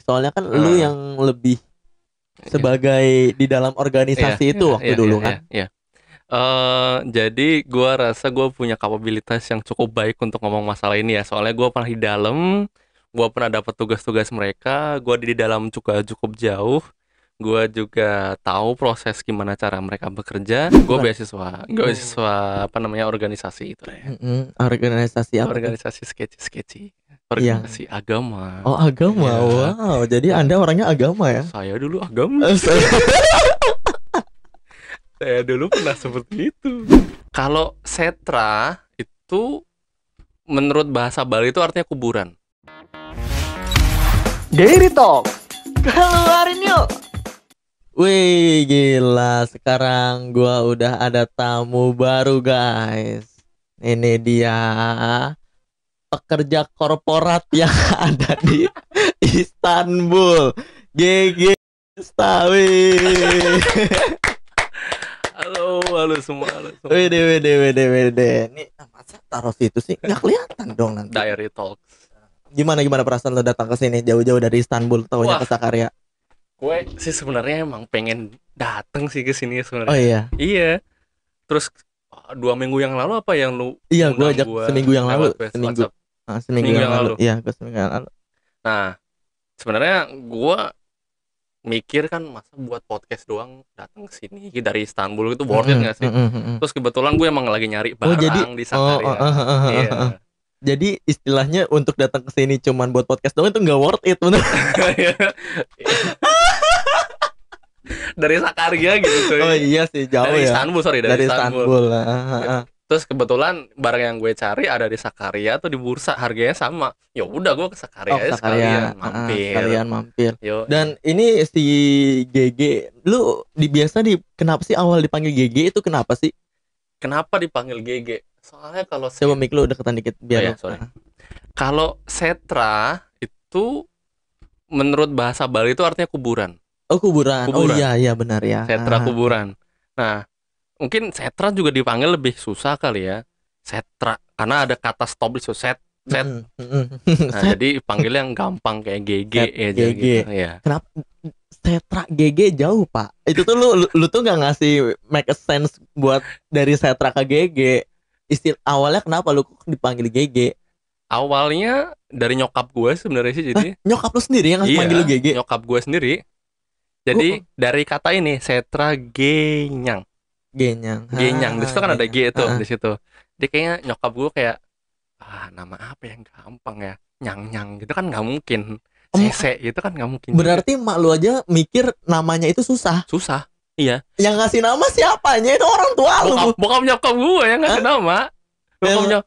Soalnya kan lu yang lebih sebagai di dalam organisasi itu waktu dulu kan. Iya. Jadi gue rasa gue punya kapabilitas yang cukup baik untuk ngomong masalah ini ya. Soalnya gue pernah di dalam, gue pernah dapat tugas-tugas mereka, gue di dalam juga cukup jauh. Gue juga tahu proses gimana cara mereka bekerja. Gue Bukan. beasiswa apa namanya organisasi itu ya. Organisasi apa tuh? Organisasi sketchy. Yang Organisasi agama. Oh, agama. Iya. Wow, jadi Anda orangnya agama ya? Saya dulu agama. Saya dulu pernah seperti itu. Kalau setra itu menurut bahasa Bali itu artinya kuburan. Daily Talk, keluarin yuk. Wih, gila. Sekarang gua udah ada tamu baru, guys. Ini dia pekerja korporat yang ada di Istanbul. GG Stawi. Halo semua. Wede. Nih, masa taruh situ sih? Nggak kelihatan dong nanti. Diary Talks. Gimana perasaan lo datang ke sini jauh-jauh dari Istanbul, taunya ke Sakarya? Gue sih sebenarnya emang pengen dateng sih ke sini sebenarnya. Oh iya. Iya. Terus 2 minggu yang lalu apa yang lu? Iya, gue ajak seminggu yang lalu. Seminggu yang lalu. Iya, gue seminggu yang lalu. Nah, sebenarnya gue mikir kan masa buat podcast doang datang ke sini dari Istanbul itu worth it nggak sih? Terus kebetulan gue emang lagi nyari barang di Sakarya. Iya. Jadi istilahnya untuk datang ke sini cuman buat podcast doang itu nggak worth it, bener. Dari Sakarya gitu coy. Oh iya sih, jauh dari ya. Istanbul, Dari Istanbul. Terus kebetulan barang yang gue cari ada di Sakarya atau di bursa, harganya sama. Ya udah gue ke Sakarya aja sekalian mampir. Yo. Dan ini si GG, lu kenapa sih awal dipanggil GG itu kenapa sih? Kenapa dipanggil GG? Soalnya kalau coba mic lu deketan dikit biar. Kalau setra itu menurut bahasa Bali itu artinya kuburan. Oh, kuburan. Oh iya benar ya. Setra kuburan. Nah, mungkin setra juga dipanggil lebih susah kali ya. Setra karena ada kata stop di set. Nah, jadi panggil yang gampang kayak GG aja gitu ya. Kenapa setra GG jauh, Pak? Itu tuh lu tuh nggak ngasih make a sense buat dari setra ke GG. Awalnya kenapa lu dipanggil GG? Awalnya dari nyokap gue sebenarnya sih. Jadi nyokap lu sendiri yang manggil lu GG? Nyokap gue sendiri. Jadi dari kata ini setra genyang. Di situ kan ada G itu di situ. Dia kayaknya nyokap gue kayak nama apa yang gampang ya? Nyang gitu kan nggak mungkin. CC gitu kan nggak mungkin. Berarti mak lu aja mikir namanya itu susah. Iya. Yang ngasih nama siapanya? Itu orang tua lu. Bokap nyokap gue yang ngasih nama.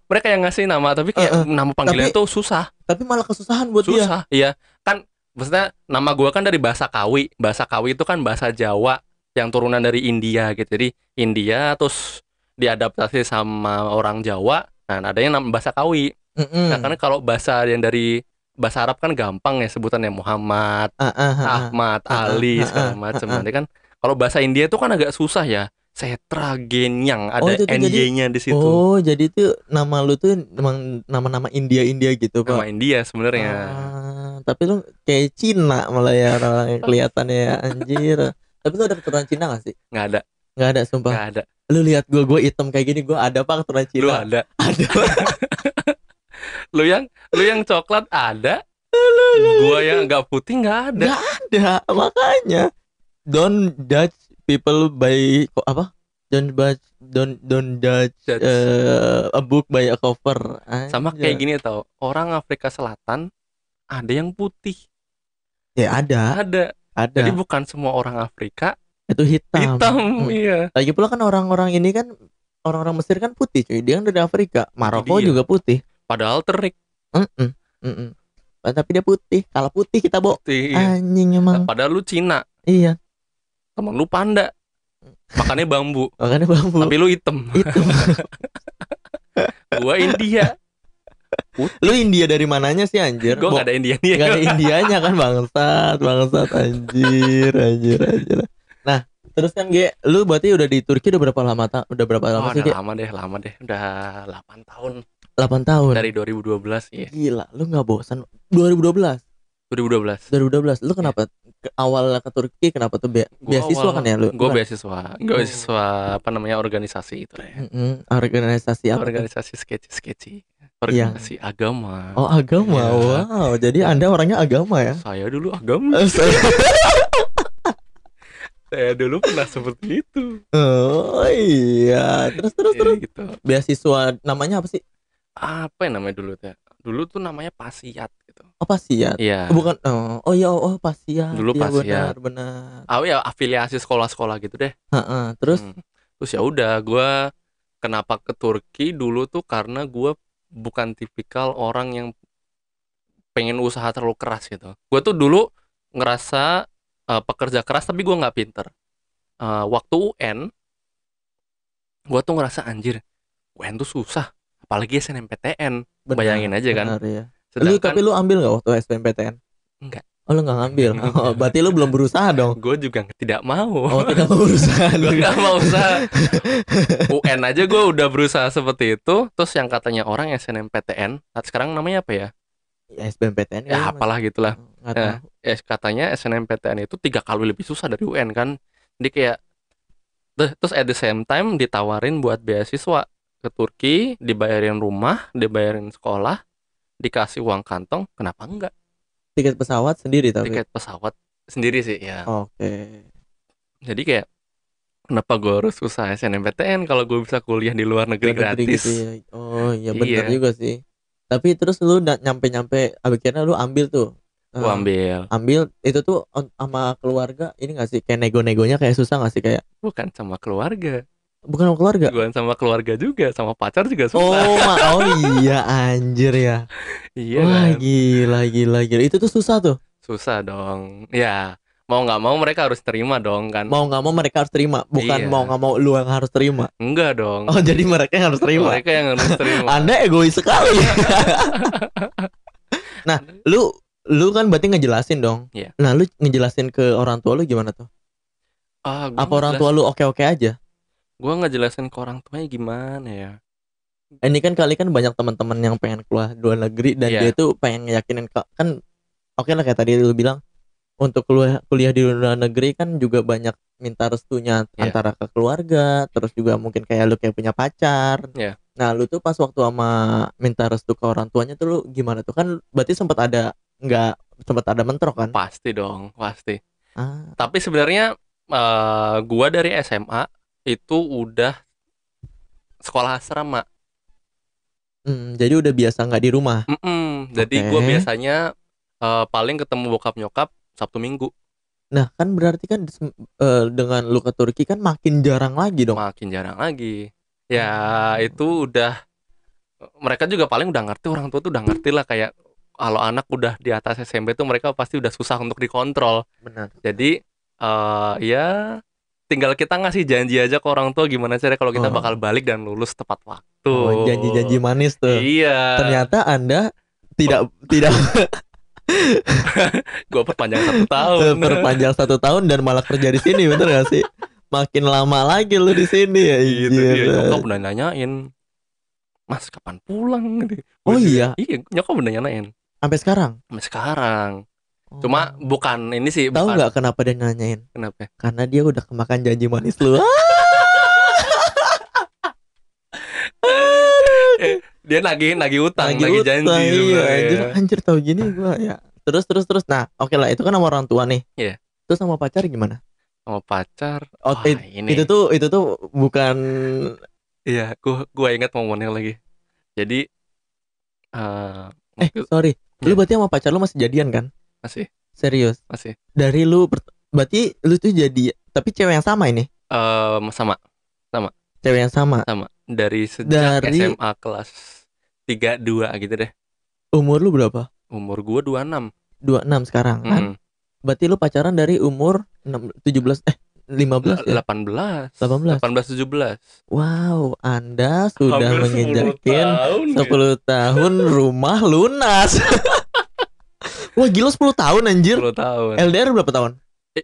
Mereka yang ngasih nama, tapi kayak nama panggilan itu susah. Tapi malah kesusahan buat dia. Susah, iya. Kan maksudnya nama gue kan dari bahasa Kawi. Bahasa Kawi itu kan bahasa Jawa yang turunan dari India gitu. Jadi India terus diadaptasi sama orang Jawa. Nah, ada yang nama bahasa Kawi. Nah, karena kalau bahasa yang dari bahasa Arab kan gampang ya sebutannya Muhammad, Ahmad, Ali segala macam. Nanti kan kalau bahasa India itu kan agak susah ya. Setra genyang ada NG-nya di situ. Oh, jadi itu nama lu tuh memang nama-nama India gitu, Pak. Nama India sebenarnya. Tapi lu kayak Cina malah ya orang kelihatannya ya, anjir. Tapi lu ada keturunan Cina gak sih? Nggak ada, sumpah. Nggak ada. Lu lihat gue hitam kayak gini, gue ada Pak keturunan Cina. Lu ada. lu yang coklat ada. Gua yang nggak putih nggak ada. Nggak ada, makanya. Don't judge people by Don't judge a book by a cover. Sama kayak gini tau. Orang Afrika Selatan ada yang putih. Ya ada. Jadi bukan semua orang Afrika itu hitam. Iya. Lagi pula kan orang-orang ini kan orang-orang Mesir kan putih cuy. Dia kan dari Afrika. Maroko juga putih. Padahal terik. Tapi dia putih. Kalau putih kita anjing emang. Padahal lu Cina. Iya. Temen lu panda. Makannya bambu. Tapi lu hitam. Gua India. Putih. Lu India dari mananya sih anjir? Gua gak ada Indianya. Gak ada Indianya kan, bangsat anjir. Nah, terus kan lu berarti udah di Turki udah berapa lama sih? Lama deh. Udah 8 tahun. 8 tahun. Dari 2012 ya. Gila, lu gak bosan 2012? 2012. 2012. Lu kenapa awalnya ke Turki, kenapa tuh beasiswa kan ya lu? Gue Bukan? beasiswa, apa namanya, organisasi itu ya. Organisasi apa tuh? Organisasi sketchy. Organisasi agama. Oh, agama. Iya. Wow. Jadi Ya. Anda orangnya agama ya? Saya dulu agama. Saya dulu pernah seperti itu. Oh iya. Terus Iya, gitu. beasiswa namanya apa sih? Apa yang namanya dulu tuh? Dulu tuh namanya Pasiat gitu. Oh, Pasiat. Iya. Bukan. Oh iya, Pasiat. Dulu Iya, Pasiat. benar. Ya afiliasi sekolah-sekolah gitu deh. Heeh. Terus Terus ya udah, gue kenapa ke Turki dulu tuh karena gue bukan tipikal orang yang pengen usaha terlalu keras gitu. Gue tuh dulu ngerasa pekerja keras tapi gue nggak pinter. Waktu UN, gue tuh ngerasa anjir, UN tuh susah, apalagi SNMPTN. Bayangin aja kan. Benar, ya. Sedangkan Tapi lu ambil nggak waktu SBMPTN? enggak. Oh, lu nggak ngambil. Oh, berarti lu belum berusaha dong. Gue juga tidak mau. Oh, tidak mau berusaha. Gue nggak mau usaha. UN aja gue udah berusaha seperti itu. Terus yang katanya orang SNMPTN, sekarang namanya apa ya? SBMPTN Ya apalah gitulah. Nggak Nah, tahu. katanya SNMPTN itu 3 kali lebih susah dari UN kan. Jadi kayak terus at the same time ditawarin buat beasiswa ke Turki, dibayarin rumah, dibayarin sekolah, dikasih uang kantong, kenapa enggak? Tiket pesawat sendiri tapi. Tiket pesawat sendiri sih ya. Oke. Jadi kayak kenapa gue harus usaha SNMPTN kalau gue bisa kuliah di luar negeri gratis? Gitu ya. Oh iya, benar Iya. juga sih. Tapi terus lu nyampe akhirnya lu ambil tuh. Gue ambil. Ambil itu tuh sama keluarga, ini gak sih kayak nego-negonya kayak susah gak sih, kayak Bukan sama keluarga. bukan sama keluarga? Bukan sama keluarga juga, sama pacar juga susah. Oh iya, anjir ya. Iya Wah, kan? gila. Itu tuh susah tuh. Susah dong. Ya, mau nggak mau mereka harus terima dong kan. Mau nggak mau mereka harus terima, bukan Iya. mau nggak mau lu yang harus terima. Enggak dong. Oh, jadi mereka yang harus terima. Mereka yang harus terima. Anda egois sekali. Nah, lu kan berarti ngejelasin dong. Iya. Nah, lu ngejelasin ke orang tua lu gimana tuh? Apa orang tua lu oke-oke aja? Gue ngejelasin ke orang tuanya gimana ya? Ini kan kali kan banyak teman-teman yang pengen keluar luar negeri dan Iya. dia tuh pengen ngeyakinin kan oke lah, kayak tadi lu bilang untuk kuliah di luar negeri kan juga banyak minta restunya Iya. antara ke keluarga, terus juga mungkin kayak lu kayak punya pacar. Iya. Nah, lu tuh pas waktu sama minta restu ke orang tuanya tuh lu gimana tuh? Kan berarti sempat ada mentrok kan? Pasti dong, pasti. Ah, Tapi sebenarnya gua dari SMA itu udah sekolah asrama. jadi udah biasa nggak di rumah. Jadi Oke. gua biasanya paling ketemu bokap nyokap Sabtu Minggu. Nah, kan berarti kan dengan lu ke Turki kan makin jarang lagi dong. Makin jarang lagi. Ya itu udah, mereka juga paling udah ngerti, orang tua tuh udah ngerti lah, kayak kalau anak udah di atas SMP tuh mereka pasti udah susah untuk dikontrol. Benar. Jadi ya tinggal kita ngasih janji aja ke orang tua gimana caranya kalau kita Oh. bakal balik dan lulus tepat waktu. Oh, janji-janji manis tuh. Iya. Ternyata Anda tidak Gue perpanjang 1 tahun. perpanjang 1 tahun dan malah kerja di sini, bener gak sih? Makin lama lagi lu di sini ya. Gitu anjir. dia. Nyokap udah nanyain, Mas kapan pulang? Oh Gua juga, iya? Iya, nyokap udah nanyain. Sampai sekarang. Sampai sekarang. Cuma bukan ini sih, tahu bukan. nggak kenapa dia nanyain? Kenapa? Karena dia udah kemakan janji manis lu. Dia nagih utang, nagih janji Iya, sebenarnya. anjir tahu gini gua ya. Terus. Nah, oke lah, itu kan sama orang tua nih. Iya. Terus sama pacar gimana? Sama pacar. Oh, Wah, ini. itu tuh bukan. Iya, gua ingat momennya lagi. Jadi Sorry. Iya. Lu berarti sama pacar lu masih jadian kan? masih Serius? masih Dari lu berarti lu tuh jadi, tapi cewek yang sama ini? sama Cewek yang sama. dari sejak Dari- SMA kelas 3-2 gitu deh. Umur lu berapa? Umur gua 26. 26 sekarang kan? Berarti lu pacaran dari umur 17 15 ya? 18 18. 17. Wow, Anda sudah Hampir 10 menginjakin tahun, 10 tahun rumah lunas. Wah, gila 10 tahun anjir. 10 tahun. LDR berapa tahun?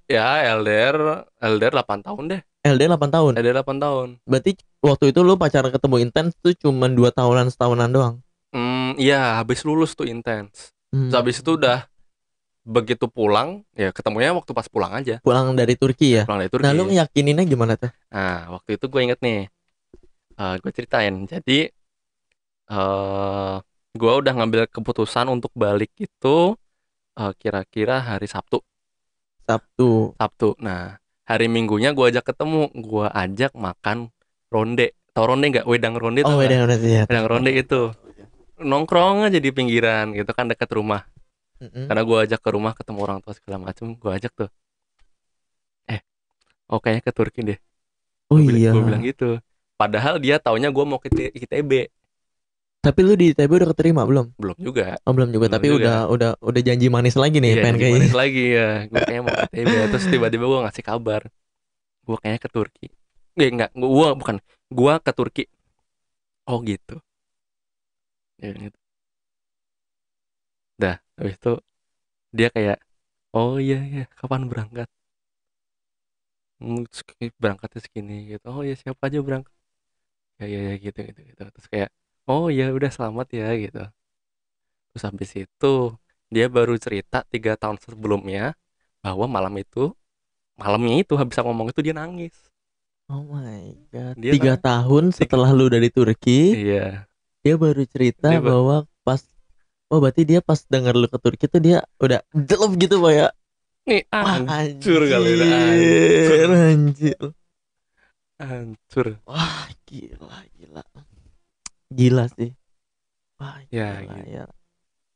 Ya, LDR 8 tahun deh. LDR 8 tahun. LDR 8 tahun. Berarti waktu itu lu pacaran ketemu intens tuh cuman 2 tahunan, setahunan doang. Iya, habis lulus tuh intens. Hmm. Terus habis itu udah begitu pulang ya ketemunya waktu pas pulang aja, Pulang dari Turki ya. pulang dari Nah, lu Turki. ngeyakininnya gimana tuh? Nah waktu itu gue inget nih, gue ceritain. Jadi eh gue udah ngambil keputusan untuk balik itu kira-kira hari Sabtu. Sabtu. Nah hari Minggunya gue ajak ketemu, gue ajak makan ronde. Tau ronde nggak? Wedang ronde Oh, tau nggak? udah sih ya. Wedang ronde itu nongkrong aja di pinggiran gitu kan dekat rumah. Mm-mm. Karena gue ajak ke rumah ketemu orang tua segala macem, gue ajak tuh. Oh kayaknya ke Turki deh. Oh Gue bilang iya. gitu. Padahal dia taunya gue mau ke ITB. Tapi lu di ITB udah keterima belum? Belum juga. Oh, belum juga, Belum tapi juga. udah janji manis lagi nih, Iya pengen janji kayak manis lagi ya. Gue kayaknya mau ke ITB. Terus tiba-tiba gue ngasih kabar. Gue kayaknya ke Turki. Enggak. Gue bukan. Gue ke Turki. Oh gitu. Ya gitu. Dah. Habis itu dia kayak, oh iya iya. Kapan berangkat? Berangkatnya segini gitu. Oh ya siapa aja berangkat. Ya gitu. Terus kayak, oh ya udah selamat ya gitu. Terus habis itu dia baru cerita 3 tahun sebelumnya bahwa malamnya itu habis aku ngomong itu dia nangis. Oh my god. Dia 3 tahun tiga, setelah lu dari Turki, iya dia baru cerita dia bahwa pas, oh berarti dia pas denger lu ke Turki tuh dia udah jelek gitu Pak ya. nih Wah hancur kali udah anjir, anjir. hancur Wah gila. Gila sih. Wah ya gila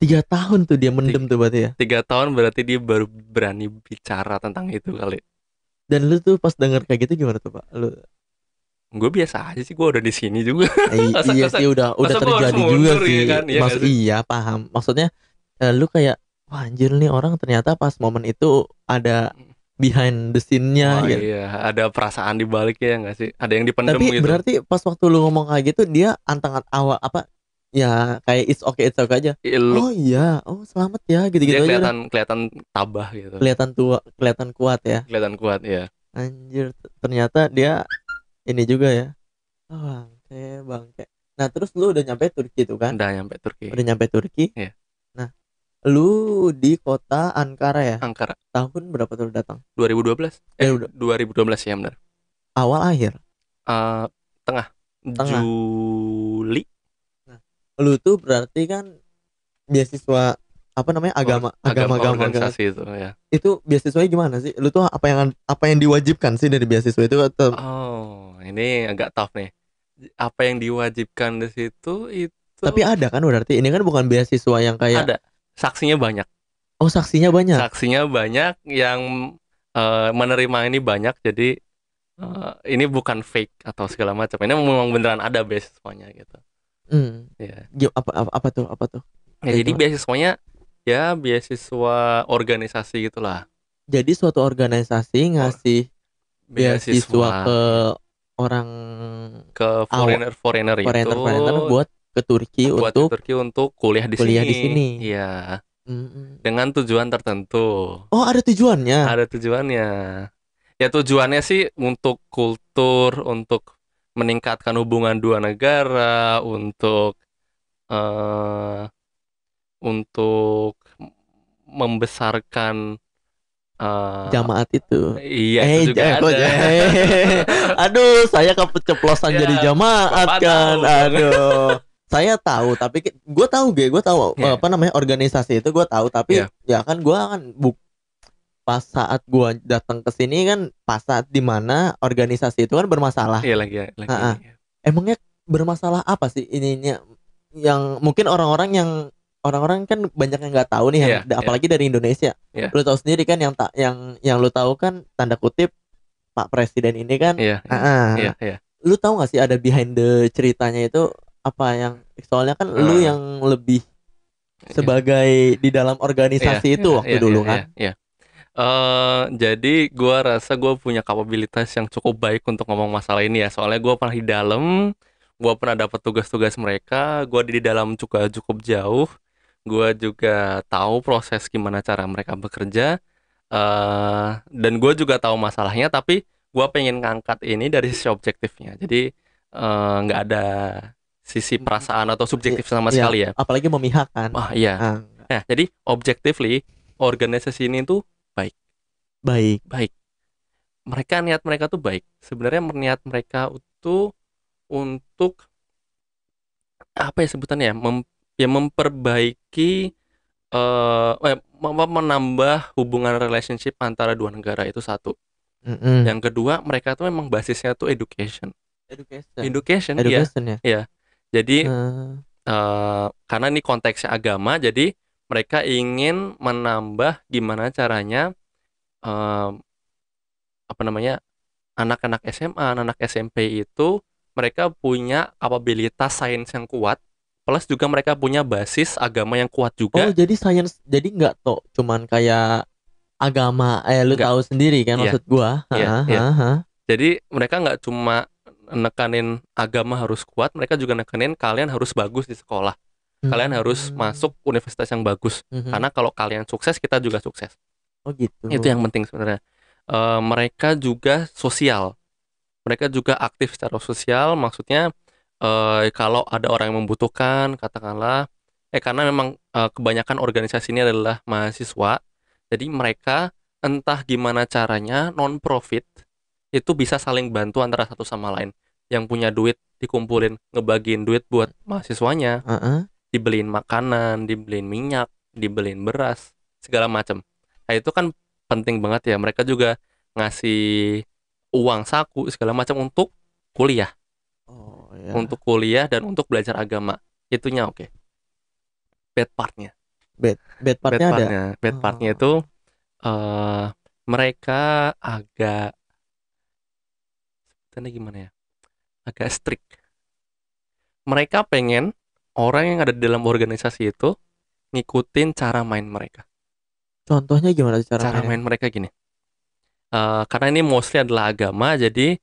gitu. ya. 3 tahun tuh dia mendem tuh berarti ya. 3 tahun berarti dia baru berani bicara tentang itu kali. Dan lu tuh pas denger kayak gitu gimana tuh Pak? Lu Gue biasa aja sih, gue udah di sini juga. iya sih udah masa gue harus terjadi juga mundur sih. ya kan, iya nggak sih? Iya paham. Maksudnya lu kayak wah anjir nih orang ternyata pas momen itu ada behind the scene-nya Wah gitu. iya, ada perasaan di baliknya nggak sih? Ada yang dipendem Tapi gitu. berarti pas waktu lu ngomong kayak gitu dia antang awal apa ya kayak it's okay aja. Oh iya, oh selamat ya gitu-gitu Dia aja udah. kelihatan tabah gitu, Kelihatan tua, kelihatan kuat ya. kelihatan kuat ya. Anjir, ternyata dia ini juga ya. Oh, bangke. Nah, terus lu udah nyampe Turki tuh kan? Udah nyampe Turki. Udah nyampe Turki. Iya. Nah, lu di kota Ankara ya? Ankara. Tahun berapa tuh lu datang? 2012. 2012 ya benar. Awal akhir? Tengah. Tengah. Juli. Nah, lu tuh berarti kan beasiswa apa namanya agama organisasi itu ya. Itu beasiswanya gimana sih? Lu tuh apa yang diwajibkan sih dari beasiswa itu atau? Oh, ini agak tough nih. Apa yang diwajibkan di situ itu? Tapi ada kan berarti ini kan bukan beasiswa yang kayak ada. Saksinya banyak. Oh, saksinya banyak. Saksinya banyak yang menerima ini banyak, jadi ini bukan fake atau segala macam. Ini memang beneran ada beasiswanya gitu. Ya. Apa tuh? Ya, jadi beasiswanya ya beasiswa organisasi gitulah. Jadi suatu organisasi ngasih beasiswa ke orang foreigner buat ke Turki untuk kuliah di sini. Iya. Dengan tujuan tertentu. Oh, ada tujuannya. Ada tujuannya. Ya tujuannya sih untuk kultur, untuk meningkatkan hubungan dua negara, untuk membesarkan jamaat itu. Iya itu juga ada. Aduh, saya keceplosan Ya, jadi jamaat kan. tahu. Aduh. Saya tahu, tapi gue tahu apa namanya organisasi itu gue tahu, tapi ya kan gue kan pas saat gue datang ke sini kan pas saat dimana organisasi itu kan bermasalah. Iya lagi. Emangnya bermasalah apa sih ininya? Yang mungkin orang-orang kan banyak yang nggak tahu nih, apalagi dari Indonesia. Lu tahu sendiri kan yang lu tahu kan tanda kutip Pak Presiden ini kan. Lu tahu nggak sih ada behind the ceritanya itu apa yang soalnya kan lu yang lebih sebagai di dalam organisasi itu waktu dulu kan. Jadi gue rasa gue punya kapabilitas yang cukup baik untuk ngomong masalah ini ya. Soalnya gue pernah di dalam, gue pernah dapat tugas-tugas mereka, gue di dalam juga cukup jauh. Gue juga tahu proses gimana cara mereka bekerja, dan gue juga tahu masalahnya. Tapi gue pengen ngangkat ini dari sisi objektifnya. Jadi nggak ada sisi perasaan atau subjektif sama sekali ya. Apalagi memihak kan. Wah iya. Nah jadi objectively organisasi ini tuh Baik. Niat mereka tuh baik. Sebenarnya niat mereka itu untuk apa ya sebutannya ya, memperbaiki menambah hubungan relationship antara dua negara, itu satu. Yang kedua, mereka tuh memang basisnya tuh education ya. Ya. Jadi karena ini konteksnya agama, jadi mereka ingin menambah gimana caranya anak-anak SMA, anak SMP itu mereka punya kapabilitas sains yang kuat, plus juga mereka punya basis agama yang kuat juga. Oh, jadi sains, jadi nggak toh cuman kayak agama, lu Nggak. tahu sendiri kan, Iya. maksud gua. Iya. Jadi mereka nggak cuma nekanin agama harus kuat, mereka juga nekanin kalian harus bagus di sekolah. Kalian harus masuk universitas yang bagus. Karena kalau kalian sukses, kita juga sukses. Oh gitu. Itu yang penting sebenarnya. Mereka juga sosial. Mereka juga aktif secara sosial, maksudnya kalau ada orang yang membutuhkan, katakanlah, karena memang kebanyakan organisasi ini adalah mahasiswa, jadi mereka entah gimana caranya non-profit itu bisa saling bantu antara satu sama lain. Yang punya duit dikumpulin, ngebagiin duit buat mahasiswanya, dibeliin makanan, dibeliin minyak, dibeliin beras, segala macam. Nah itu kan penting banget ya. Mereka juga ngasih uang saku segala macam untuk kuliah. Oh, ya. Untuk kuliah dan untuk belajar agama. Itunya oke. Bad partnya itu mereka agak gimana ya? Agak strict. Mereka pengen orang yang ada di dalam organisasi itu ngikutin cara main mereka. Contohnya gimana cara main mereka gini. Karena ini mostly adalah agama, jadi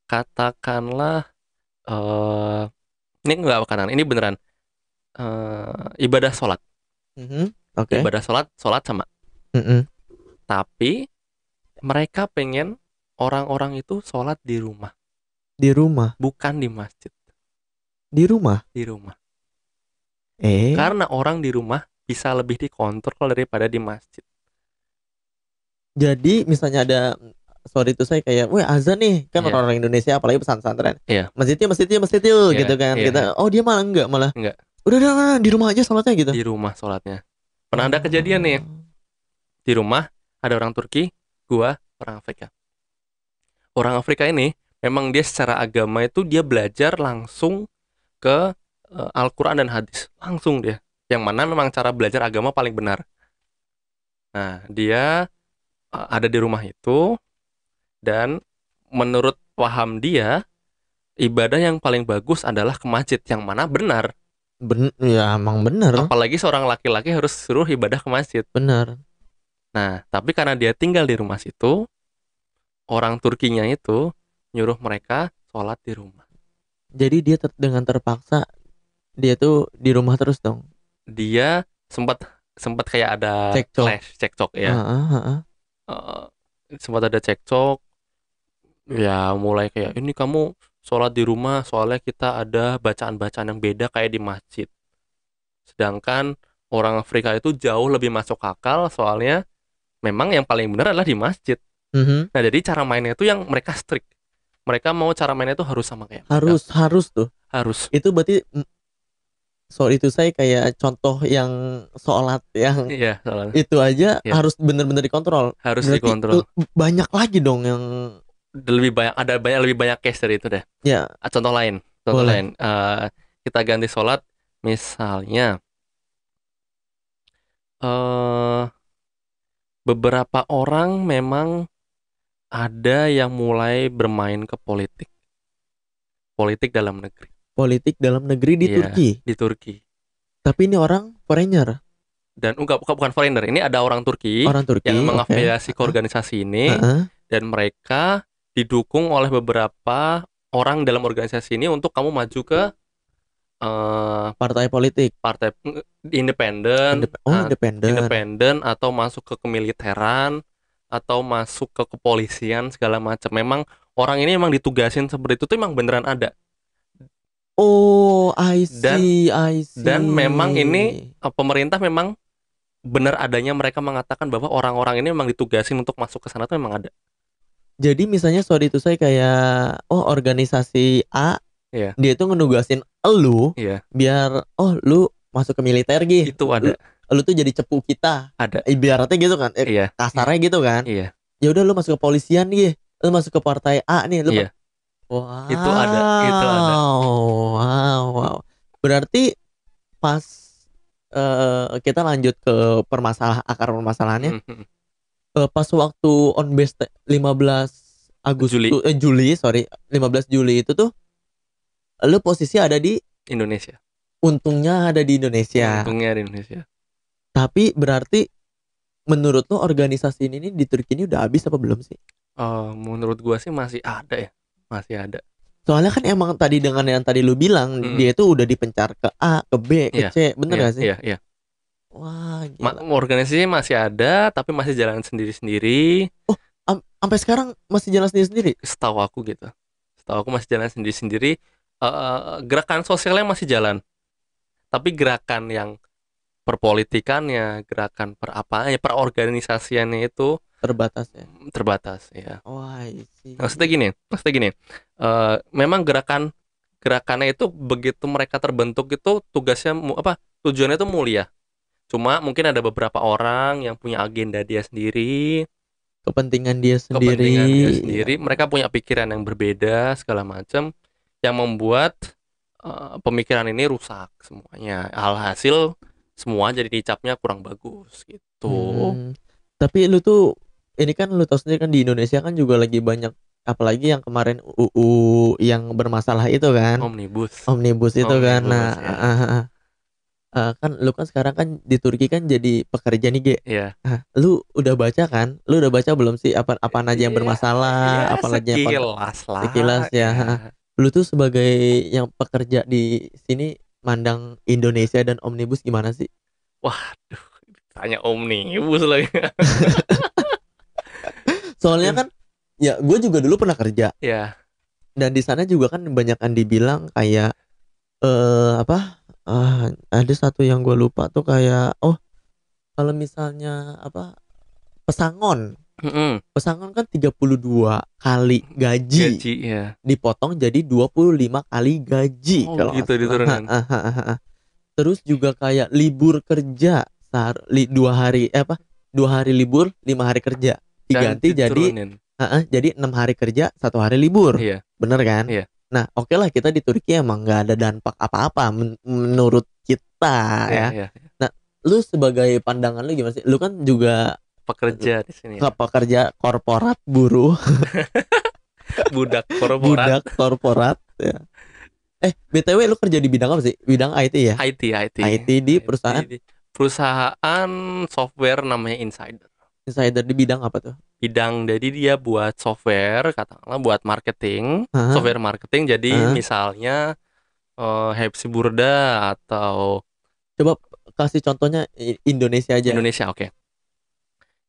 katakanlah ini enggak katakan, ini beneran ibadah sholat. Okay. Ibadah sholat sama. Tapi mereka pengen orang-orang itu sholat di rumah. Di rumah? Bukan di masjid. Di rumah? Di rumah. Karena orang di rumah bisa lebih dikontrol daripada di masjid. Jadi misalnya ada, sorry itu saya kayak, wah azan nih kan, orang-orang Indonesia apalagi pesantren. Masjidnya gitu kan. Kita, oh dia malah enggak. Udah di rumah aja sholatnya gitu. Di rumah sholatnya. Pernah ada kejadian nih. Di rumah ada orang Turki, gua orang Afrika. Orang Afrika ini memang dia secara agama itu dia belajar langsung ke Al-Quran dan hadis. Langsung dia. Yang mana memang cara belajar agama paling benar. Nah, dia ada di rumah itu, dan menurut paham dia, ibadah yang paling bagus adalah ke masjid, yang mana benar. Ya emang benar. Apalagi seorang laki-laki harus suruh ibadah ke masjid. Benar. Nah, tapi karena dia tinggal di rumah situ, orang Turkinya itu nyuruh mereka sholat di rumah. Jadi dia dengan terpaksa dia tuh di rumah terus dong. Dia sempat kayak ada cekcok ya. Sempat ada cekcok. Ya mulai kayak, ini kamu sholat di rumah soalnya kita ada bacaan-bacaan yang beda kayak di masjid. Sedangkan orang Afrika itu jauh lebih masuk akal, soalnya memang yang paling benar adalah di masjid. Nah jadi cara mainnya itu yang mereka strict. Mereka mau cara mainnya itu harus sama kayak harus tuh. Harus. Itu berarti soal itu saya kayak contoh yang sholat yang itu aja harus benar-benar dikontrol. Harus berarti dikontrol. Banyak lagi dong yang lebih banyak case dari itu deh. Ya. Contoh lain. Kita ganti sholat, misalnya beberapa orang memang ada yang mulai bermain ke politik dalam negeri. Politik dalam negeri di Turki. Di Turki. Tapi ini orang foreigner. Dan bukan foreigner, ini ada orang Turki yang mengafiliasi ke organisasi ini, dan mereka didukung oleh beberapa orang dalam organisasi ini untuk kamu maju ke partai politik, partai independen, independen atau masuk ke kemiliteran atau masuk ke kepolisian segala macam. Memang orang ini memang ditugasin seperti itu tuh memang beneran ada. Oh, I see. Dan memang ini pemerintah memang benar adanya mereka mengatakan bahwa orang-orang ini memang ditugasin untuk masuk ke sana tuh memang ada. Jadi misalnya sorry itu saya kayak organisasi A, dia tuh ngenugasin elu biar lu masuk ke militer gitu. Itu ada. Lu tuh jadi cepu kita. Ada. Ibaratnya gitu kan. Kasarnya gitu kan. Iya. Ya udah lu masuk ke polisian nih. Lu masuk ke partai A nih, lu. Iya. Wow. Itu ada. Wow. Berarti pas kita lanjut ke akar permasalahannya. Pas waktu on base 15 Juli 15 Juli itu tuh lu posisi ada di Indonesia. Untungnya ada di Indonesia. Tapi berarti menurut lo organisasi ini di Turki ini udah habis apa belum sih? Menurut gua sih masih ada ya. Masih ada. Soalnya kan emang tadi dengan yang tadi lu bilang dia itu udah dipencar ke A, ke B, ke C, bener gak sih? Iya. Wah, gila. Organisasinya masih ada, tapi masih jalan sendiri-sendiri. Oh, sampai sekarang masih jalan sendiri-sendiri? Setahu aku gitu. Setahu aku masih jalan sendiri-sendiri. Gerakan sosialnya masih jalan. Tapi gerakan yang perpolitikannya, gerakan perorganisasiannya itu terbatas ya. Wah, sih. Maksudnya gini. Memang gerakannya itu begitu mereka terbentuk itu tugasnya tujuannya itu mulia. Cuma mungkin ada beberapa orang yang punya agenda dia sendiri, kepentingan dia sendiri. Ya. Mereka punya pikiran yang berbeda segala macam, yang membuat pemikiran ini rusak semuanya. Alhasil semua jadi dicapnya kurang bagus gitu. Tapi lu tuh ini kan lu tahu sendiri kan di Indonesia kan juga lagi banyak, apalagi yang kemarin UU yang bermasalah itu kan. Omnibus itu kan. Nah, ya. Kan lu kan sekarang kan di Turki kan jadi pekerja nih Ge. Iya. Lu udah baca kan? Lu udah baca belum sih apa aja yang bermasalah, apa aja yang sekilas ya. Lu tuh sebagai yang pekerja di sini mandang Indonesia dan Omnibus gimana sih? Waduh, tanya Omnibus lagi. Soalnya kan ya gue juga dulu pernah kerja. Iya. Dan di sana juga kan banyakan dibilang kayak ada satu yang gue lupa tuh kayak kalau misalnya pesangon kan 32 kali gaji ya. Dipotong jadi 25 kali gaji kalau gitu diturunkan. Terus juga kayak libur kerja 2 hari 2 hari libur 5 hari kerja diganti jadi 6 hari kerja 1 hari libur. Iya. Bener kan? Iya. Nah oke lah kita di Turki emang gak ada dampak apa-apa menurut kita ya. Iya. Nah lu sebagai pandangan lu gimana sih? Lu kan juga pekerja di sini. Pekerja korporat buruh. Budak korporat ya. BTW lu kerja di bidang apa sih? Bidang IT ya? IT di perusahaan software namanya Insider. Insider di bidang apa tuh? Jadi dia buat software, katakanlah buat marketing, software marketing. Jadi misalnya Hepsi Burda atau coba kasih contohnya Indonesia aja. Indonesia, oke.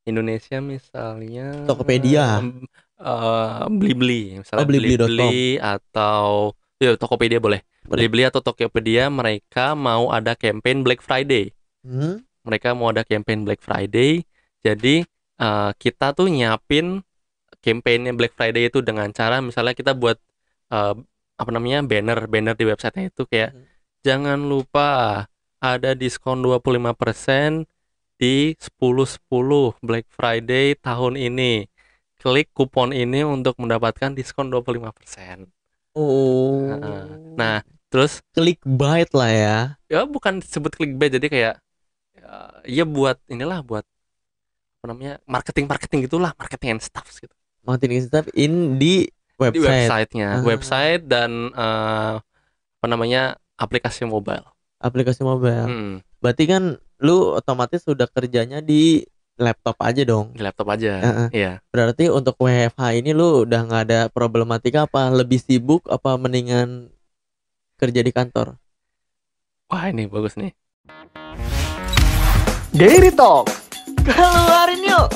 Indonesia misalnya Tokopedia, Blibli, misalnya Blibli atau Tokopedia boleh. Blibli atau Tokopedia mereka mau ada campaign Black Friday. Mereka mau ada campaign Black Friday. Jadi kita tuh nyiapin campaignnya Black Friday itu dengan cara misalnya kita buat banner di websitenya itu kayak jangan lupa ada diskon 25% di 10/10 Black Friday tahun ini. Klik kupon ini untuk mendapatkan diskon 25%. Nah, terus clickbait lah ya. Ya bukan disebut clickbait, jadi kayak buat marketing gitulah, marketing and stuff gitu. Marketing and stuff di website-nya, website dan aplikasi mobile. Berarti kan lu otomatis sudah kerjanya di laptop aja dong. Di laptop aja. Iya. Berarti untuk WFH ini lu udah nggak ada problematika apa? Lebih sibuk apa mendingan kerja di kantor? Wah, ini bagus nih. Daily Talk. Keluarin yuk.